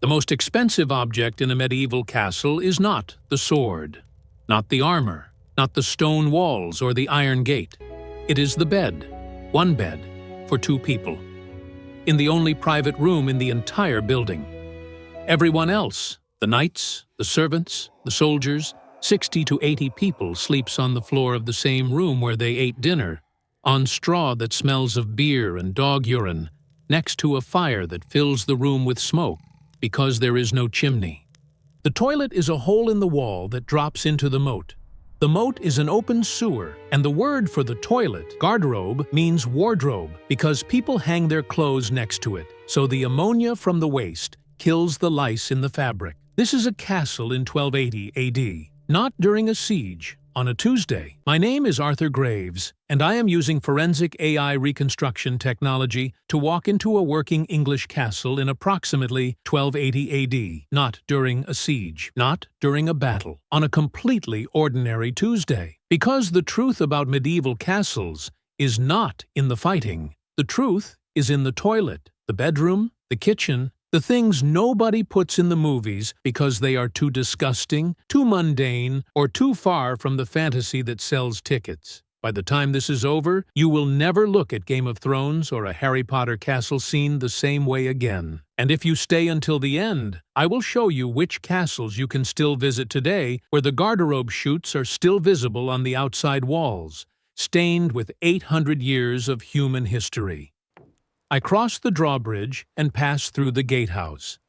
The most expensive object in a medieval castle is not the sword, not the armor, not the stone walls or the iron gate. It is the bed, one bed for two people, in the only private room in the entire building. Everyone else, the knights, the servants, the soldiers, 60 to 80 people sleeps on the floor of the same room where they ate dinner, on straw that smells of beer and dog urine, next to a fire that fills the room with smoke because there is no chimney. The toilet is a hole in the wall that drops into the moat. The moat is an open sewer, and the word for the toilet, garderobe, means wardrobe because people hang their clothes next to it, so the ammonia from the waste kills the lice in the fabric. This is a castle in 1280 AD, not during a siege, on a Tuesday. My name is Arthur Graves, and I am using forensic AI reconstruction technology to walk into a working English castle in approximately 1280 AD, not during a siege, not during a battle, on a completely ordinary Tuesday. Because the truth about medieval castles is not in the fighting. The truth is in the toilet, the bedroom, the kitchen, the things nobody puts in the movies because they are too disgusting, too mundane, or too far from the fantasy that sells tickets. By the time this is over, you will never look at Game of Thrones or a Harry Potter castle scene the same way again. And if you stay until the end, I will show you which castles you can still visit today where the garderobe chutes are still visible on the outside walls, stained with 800 years of human history. I cross the drawbridge and pass through the gatehouse.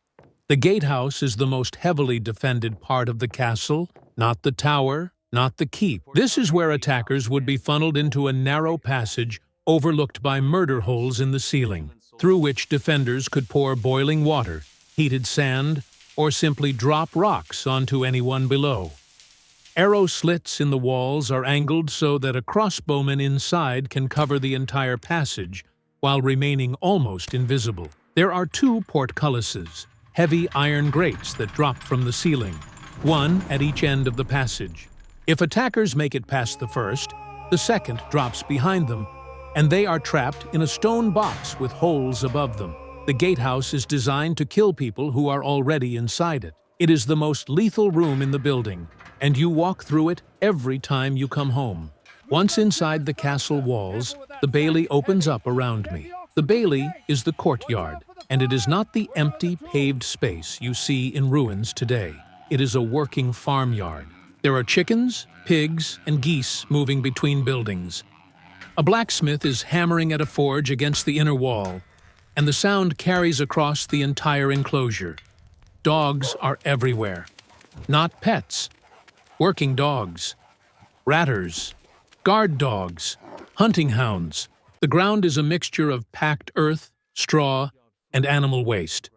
The gatehouse is the most heavily defended part of the castle, not the tower, not the keep. This is where attackers would be funneled into a narrow passage overlooked by murder holes in the ceiling, through which defenders could pour boiling water, heated sand, or simply drop rocks onto anyone below. Arrow slits in the walls are angled so that a crossbowman inside can cover the entire passage, while remaining almost invisible. There are two portcullises, heavy iron grates that drop from the ceiling, one at each end of the passage. If attackers make it past the first, the second drops behind them, and they are trapped in a stone box with holes above them. The gatehouse is designed to kill people who are already inside it. It is the most lethal room in the building, and you walk through it every time you come home. Once inside the castle walls, the bailey opens up around me. The bailey is the courtyard, and it is not the empty paved space you see in ruins today. It is a working farmyard. There are chickens, pigs, and geese moving between buildings. A blacksmith is hammering at a forge against the inner wall, and the sound carries across the entire enclosure. Dogs are everywhere. Not pets. Working dogs. Ratters. Guard dogs, hunting hounds. The ground is a mixture of packed earth, straw, and animal waste.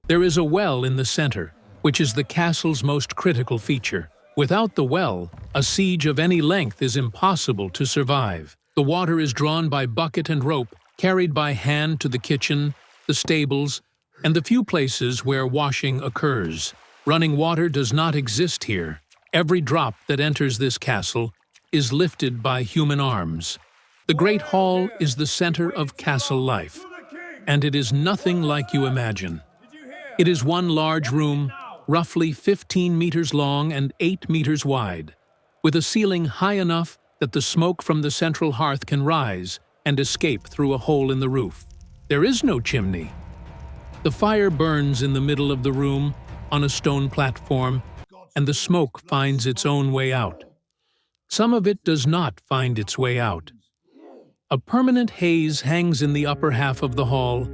There is a well in the center, which is the castle's most critical feature. Without the well, a siege of any length is impossible to survive. The water is drawn by bucket and rope, carried by hand to the kitchen, the stables, and the few places where washing occurs. Running water does not exist here. Every drop that enters this castle is lifted by human arms. The Great Hall is the center of castle life, and it is nothing like you imagine. It is one large room, roughly 15 meters long and 8 meters wide, with a ceiling high enough that the smoke from the central hearth can rise and escape through a hole in the roof. There is no chimney. The fire burns in the middle of the room on a stone platform, and the smoke finds its own way out. Some of it does not find its way out. A permanent haze hangs in the upper half of the hall,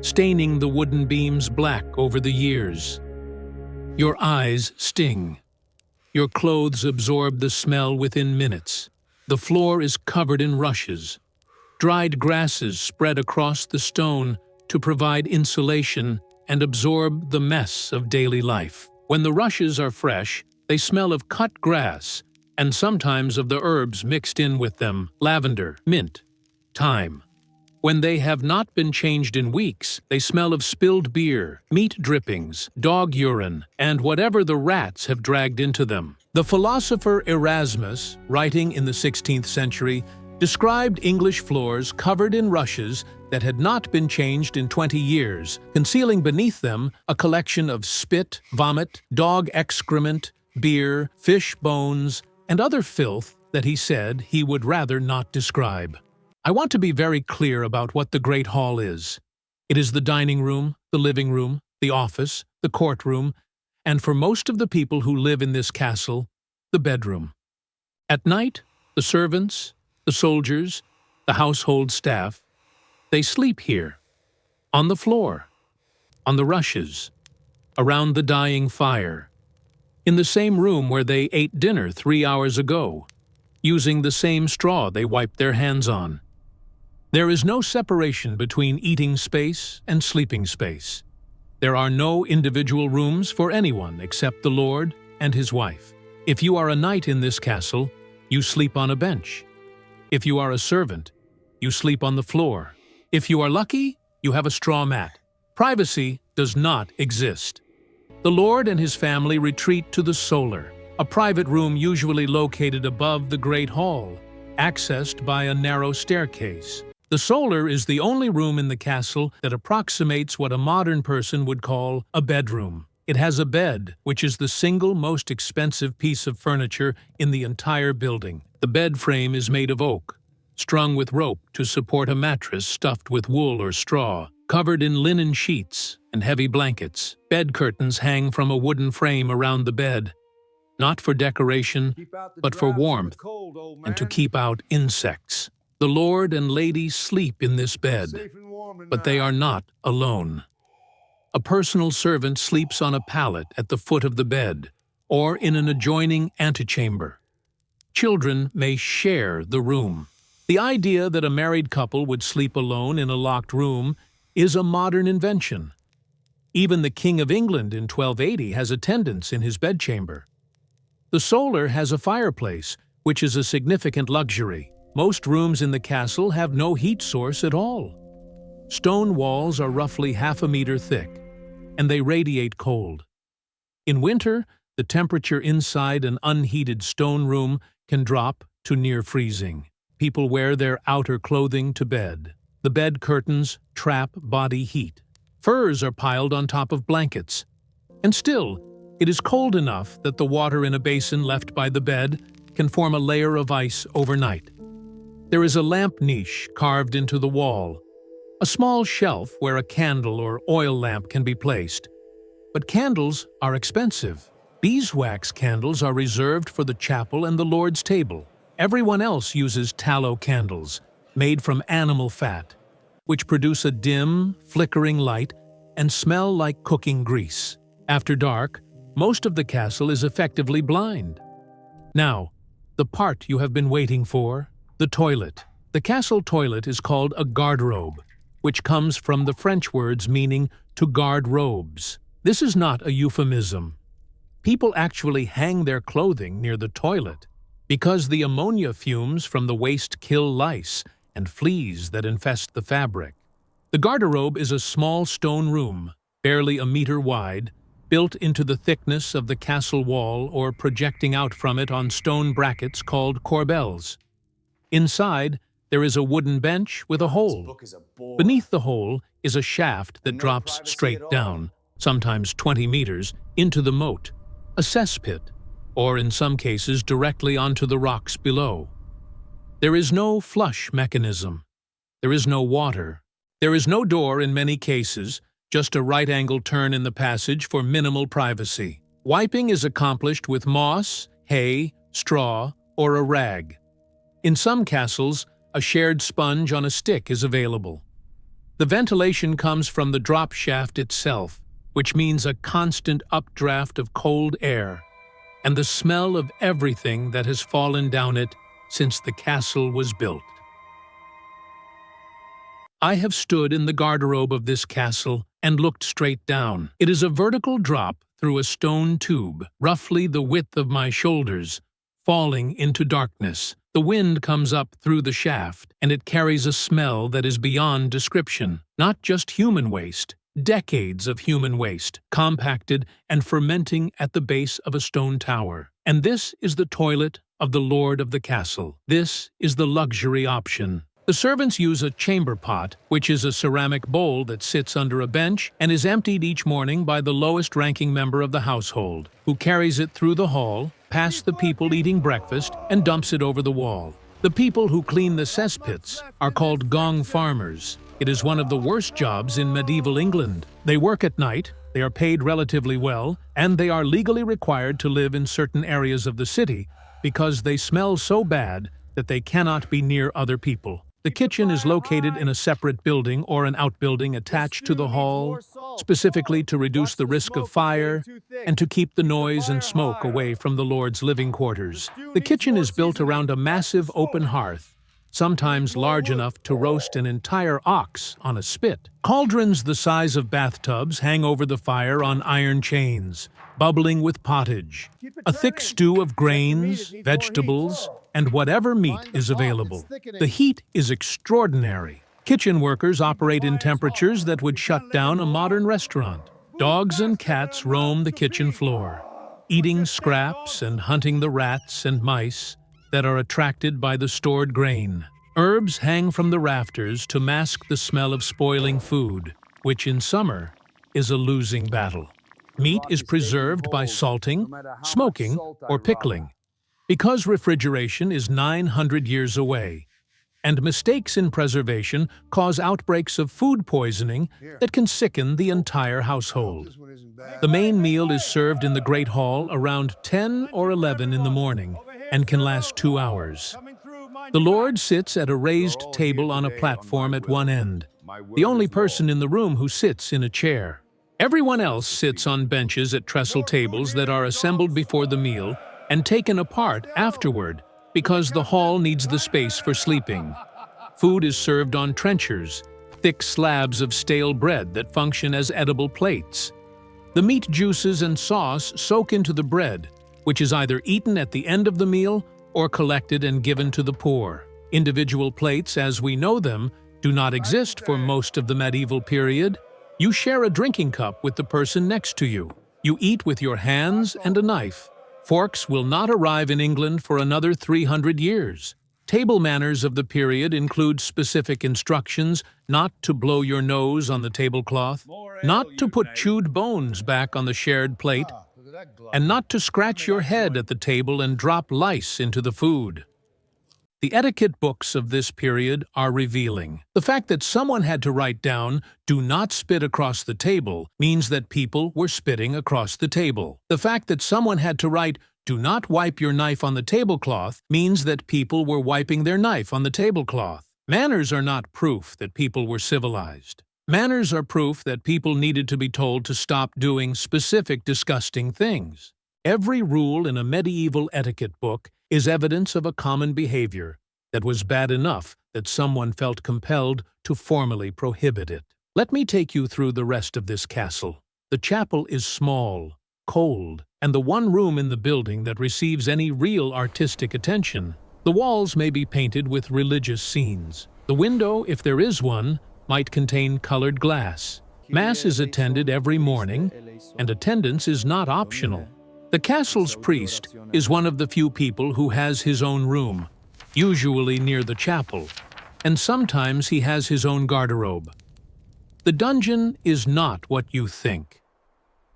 staining the wooden beams black over the years. Your eyes sting. Your clothes absorb the smell within minutes. The floor is covered in rushes. Dried grasses spread across the stone to provide insulation and absorb the mess of daily life. When the rushes are fresh, they smell of cut grass, and sometimes of the herbs mixed in with them, lavender, mint, thyme. When they have not been changed in weeks, they smell of spilled beer, meat drippings, dog urine, and whatever the rats have dragged into them. The philosopher Erasmus, writing in the 16th century, described English floors covered in rushes that had not been changed in 20 years, concealing beneath them a collection of spit, vomit, dog excrement, beer, fish bones, and other filth that he said he would rather not describe. I want to be very clear about what the Great Hall is. It is the dining room, the living room, the office, the courtroom, and for most of the people who live in this castle, the bedroom. At night, the servants, the soldiers, the household staff, they sleep here, on the floor, on the rushes, around the dying fire, in the same room where they ate dinner 3 hours ago, using the same straw they wiped their hands on. There is no separation between eating space and sleeping space. There are no individual rooms for anyone except the Lord and his wife. If you are a knight in this castle, you sleep on a bench. If you are a servant, you sleep on the floor. If you are lucky, you have a straw mat. Privacy does not exist. The Lord and his family retreat to the solar, a private room usually located above the Great Hall, accessed by a narrow staircase. The solar is the only room in the castle that approximates what a modern person would call a bedroom. It has a bed, which is the single most expensive piece of furniture in the entire building. The bed frame is made of oak, strung with rope to support a mattress stuffed with wool or straw, covered in linen sheets and heavy blankets. Bed curtains hang from a wooden frame around the bed, not for decoration, but for warmth and to keep out insects. The Lord and Lady sleep in this bed, but they are not alone. A personal servant sleeps on a pallet at the foot of the bed or in an adjoining antechamber. Children may share the room. The idea that a married couple would sleep alone in a locked room is a modern invention. Even the King of England in 1280 has attendants in his bedchamber. The solar has a fireplace, which is a significant luxury. Most rooms in the castle have no heat source at all. Stone walls are roughly half a meter thick, and they radiate cold. In winter, the temperature inside an unheated stone room can drop to near freezing. People wear their outer clothing to bed. The bed curtains trap body heat. Furs are piled on top of blankets. And still, it is cold enough that the water in a basin left by the bed can form a layer of ice overnight. There is a lamp niche carved into the wall, a small shelf where a candle or oil lamp can be placed. But candles are expensive. Beeswax candles are reserved for the chapel and the Lord's table. Everyone else uses tallow candles, made from animal fat, which produce a dim, flickering light and smell like cooking grease. After dark, most of the castle is effectively blind. Now, the part you have been waiting for, the toilet. The castle toilet is called a garderobe, which comes from the French words meaning to guard robes. This is not a euphemism. People actually hang their clothing near the toilet because the ammonia fumes from the waste kill lice and fleas that infest the fabric. The garderobe is a small stone room, barely a meter wide, built into the thickness of the castle wall or projecting out from it on stone brackets called corbels. Inside, there is a wooden bench with a hole. Beneath the hole is a shaft that drops straight down, sometimes 20 meters, into the moat, a cesspit, or in some cases directly onto the rocks below. There is no flush mechanism. There is no water. There is no door in many cases, just a right-angle turn in the passage for minimal privacy. Wiping is accomplished with moss, hay, straw, or a rag. In some castles, a shared sponge on a stick is available. The ventilation comes from the drop shaft itself, which means a constant updraft of cold air, and the smell of everything that has fallen down it since the castle was built. I have stood in the garderobe of this castle and looked straight down. It is a vertical drop through a stone tube, roughly the width of my shoulders, falling into darkness. The wind comes up through the shaft, and it carries a smell that is beyond description. Not just human waste, Decades of human waste, compacted and fermenting at the base of a stone tower. And this is the toilet of the lord of the castle. This is the luxury option. The servants use a chamber pot, which is a ceramic bowl that sits under a bench and is emptied each morning by the lowest-ranking member of the household, who carries it through the hall, past the people eating breakfast, and dumps it over the wall. The people who clean the cesspits are called gong farmers. It is one of the worst jobs in medieval England. They work at night, they are paid relatively well, and they are legally required to live in certain areas of the city because they smell so bad that they cannot be near other people. The kitchen is located in a separate building or an outbuilding attached to the hall, specifically to reduce the risk of fire and to keep the noise and smoke away from the Lord's living quarters. The kitchen is built around a massive open hearth, sometimes large enough to roast an entire ox on a spit. Cauldrons the size of bathtubs hang over the fire on iron chains, bubbling with pottage, a thick stew of grains, vegetables, and whatever meat is available. The heat is extraordinary. Kitchen workers operate in temperatures that would shut down a modern restaurant. Dogs and cats roam the kitchen floor, eating scraps and hunting the rats and mice that are attracted by the stored grain. Herbs hang from the rafters to mask the smell of spoiling food, which in summer is a losing battle. Meat is preserved by salting, smoking, or pickling. Because refrigeration is 900 years away, and mistakes in preservation cause outbreaks of food poisoning that can sicken the entire household. The main meal is served in the Great Hall around 10 or 11 in the morning and can last 2 hours. The Lord sits at a raised table on a platform at one end, the only person in the room who sits in a chair. Everyone else sits on benches at trestle tables that are assembled before the meal and taken apart afterward because the hall needs the space for sleeping. Food is served on trenchers, thick slabs of stale bread that function as edible plates. The meat juices and sauce soak into the bread, which is either eaten at the end of the meal or collected and given to the poor. Individual plates, as we know them, do not exist for most of the medieval period. You share a drinking cup with the person next to you. You eat with your hands and a knife. Forks will not arrive in England for another 300 years. Table manners of the period include specific instructions not to blow your nose on the tablecloth, not to put chewed bones back on the shared plate, and not to scratch your head at the table and drop lice into the food. The etiquette books of this period are revealing. The fact that someone had to write down, "Do not spit across the table," means that people were spitting across the table. The fact that someone had to write, "Do not wipe your knife on the tablecloth," means that people were wiping their knife on the tablecloth. Manners are not proof that people were civilized. Manners are proof that people needed to be told to stop doing specific disgusting things. Every rule in a medieval etiquette book is evidence of a common behavior that was bad enough that someone felt compelled to formally prohibit it. Let me take you through the rest of this castle. The chapel is small, cold, and the one room in the building that receives any real artistic attention. The walls may be painted with religious scenes. The window, if there is one, might contain colored glass. Mass is attended every morning, and attendance is not optional. The castle's priest is one of the few people who has his own room, usually near the chapel, and sometimes he has his own garderobe. The dungeon is not what you think.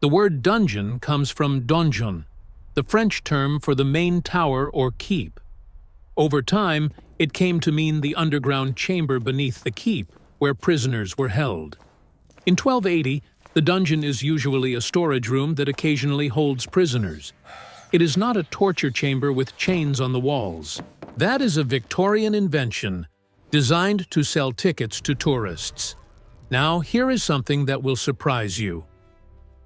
The word dungeon comes from donjon, the French term for the main tower or keep. Over time, it came to mean the underground chamber beneath the keep, where prisoners were held. In 1280, the dungeon is usually a storage room that occasionally holds prisoners. It is not a torture chamber with chains on the walls. That is a Victorian invention, designed to sell tickets to tourists. Now, here is something that will surprise you.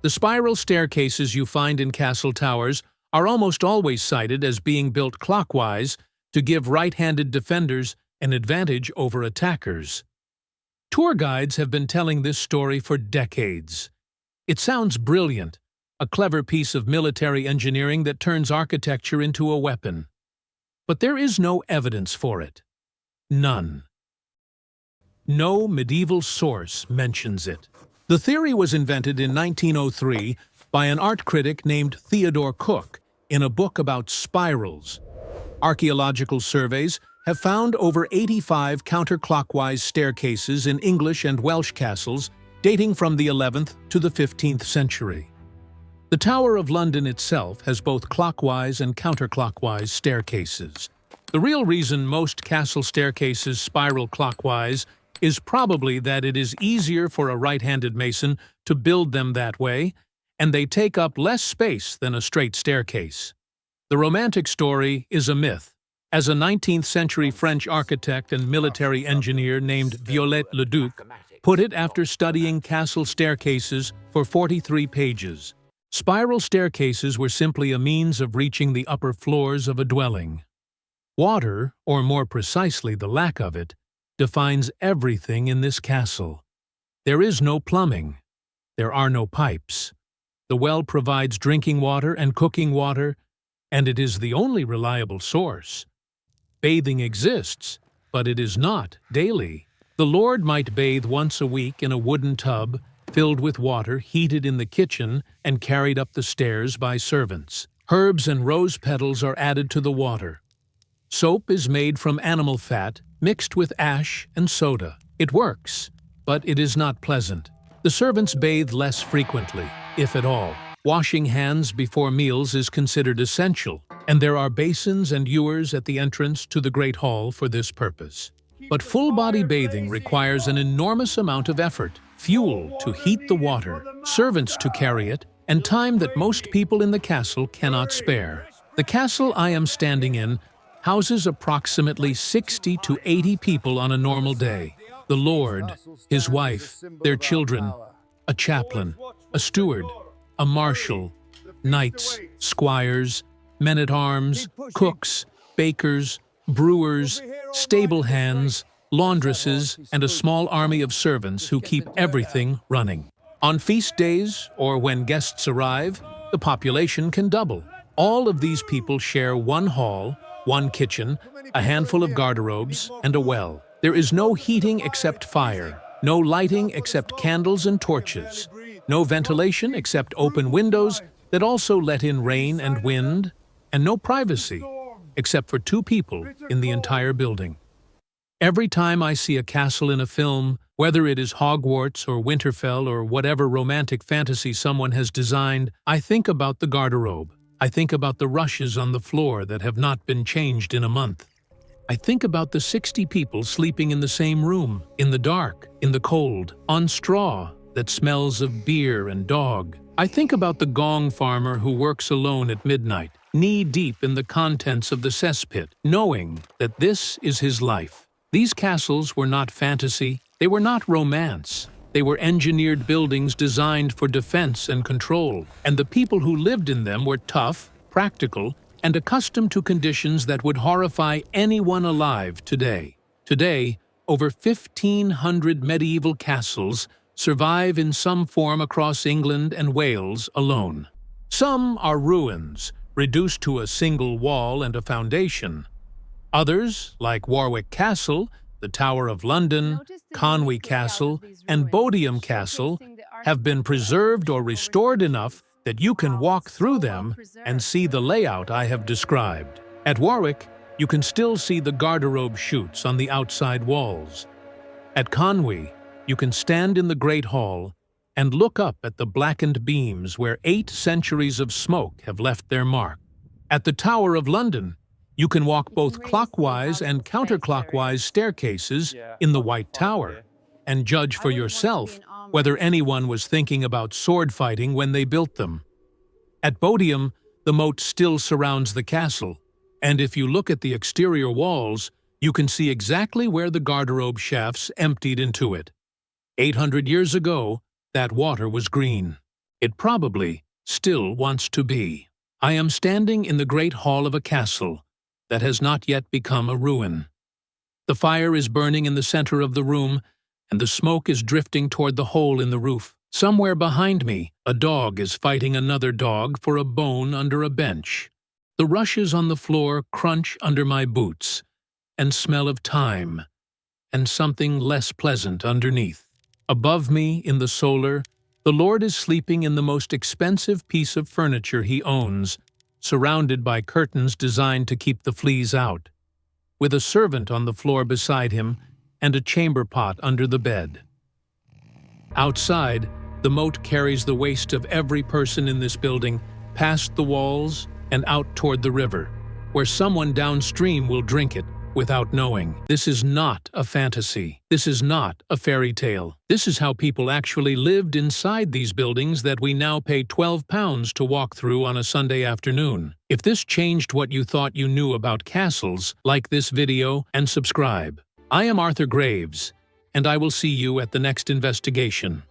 The spiral staircases you find in castle towers are almost always cited as being built clockwise to give right-handed defenders an advantage over attackers. Tour guides have been telling this story for decades. It sounds brilliant, a clever piece of military engineering that turns architecture into a weapon. But there is no evidence for it. None. No medieval source mentions it. The theory was invented in 1903 by an art critic named Theodore Cook in a book about spirals. Archaeological surveys have found over 85 counterclockwise staircases in English and Welsh castles dating from the 11th to the 15th century. The Tower of London itself has both clockwise and counterclockwise staircases. The real reason most castle staircases spiral clockwise is probably that it is easier for a right-handed mason to build them that way, and they take up less space than a straight staircase. The romantic story is a myth. As a 19th-century French architect and military engineer named Viollet-le-Duc put it after studying castle staircases for 43 pages, spiral staircases were simply a means of reaching the upper floors of a dwelling. Water, or more precisely the lack of it, defines everything in this castle. There is no plumbing. There are no pipes. The well provides drinking water and cooking water, and it is the only reliable source. Bathing exists, but it is not daily. The Lord might bathe once a week in a wooden tub filled with water heated in the kitchen and carried up the stairs by servants. Herbs and rose petals are added to the water. Soap is made from animal fat mixed with ash and soda. It works, but it is not pleasant. The servants bathe less frequently, if at all. Washing hands before meals is considered essential, and there are basins and ewers at the entrance to the Great Hall for this purpose. But full-body bathing requires an enormous amount of effort, fuel to heat the water, servants to carry it, and time that most people in the castle cannot spare. The castle I am standing in houses approximately 60 to 80 people on a normal day. The Lord, his wife, their children, a chaplain, a steward, a marshal, knights, squires, men-at-arms, cooks, bakers, brewers, stable hands, laundresses, and a small army of servants who keep everything running. On feast days, or when guests arrive, the population can double. All of these people share one hall, one kitchen, a handful of garderobes, and a well. There is no heating except fire, no lighting except candles and torches, no ventilation except open windows that also let in rain and wind, and no privacy except for 2 people in the entire building. Every time I see a castle in a film, whether it is Hogwarts or Winterfell or whatever romantic fantasy someone has designed, I think about the garderobe. I think about the rushes on the floor that have not been changed in a month. I think about the 60 people sleeping in the same room, in the dark, in the cold, on straw that smells of beer and dog. I think about the gong farmer who works alone at midnight, knee-deep in the contents of the cesspit, knowing that this is his life. These castles were not fantasy, they were not romance. They were engineered buildings designed for defense and control, and the people who lived in them were tough, practical, and accustomed to conditions that would horrify anyone alive today. Today, over 1,500 medieval castles survive in some form across England and Wales alone. Some are ruins, reduced to a single wall and a foundation. Others, like Warwick Castle, the Tower of London, Conwy Castle, and Bodiam Castle, have been preserved or restored enough that you can walk through them and see the layout I have described. At Warwick, you can still see the garderobe chutes on the outside walls. At Conwy, you can stand in the Great Hall and look up at the blackened beams where 8 centuries of smoke have left their mark. At the Tower of London, you can walk both clockwise and counterclockwise staircases in the White Tower and judge for yourself whether anyone was thinking about sword fighting when they built them. At Bodiam, the moat still surrounds the castle, and if you look at the exterior walls, you can see exactly where the garderobe shafts emptied into it. 800 years ago, that water was green. It probably still wants to be. I am standing in the great hall of a castle that has not yet become a ruin. The fire is burning in the center of the room, and the smoke is drifting toward the hole in the roof. Somewhere behind me, a dog is fighting another dog for a bone under a bench. The rushes on the floor crunch under my boots and smell of thyme and something less pleasant underneath. Above me, in the solar, the Lord is sleeping in the most expensive piece of furniture he owns, surrounded by curtains designed to keep the fleas out, with a servant on the floor beside him and a chamber pot under the bed. Outside, the moat carries the waste of every person in this building past the walls and out toward the river, where someone downstream will drink it without knowing. This is not a fantasy. This is not a fairy tale. This is how people actually lived inside these buildings that we now pay £12 to walk through on a Sunday afternoon. If this changed what you thought you knew about castles, like this video and subscribe. I am Arthur Graves, and I will see you at the next investigation.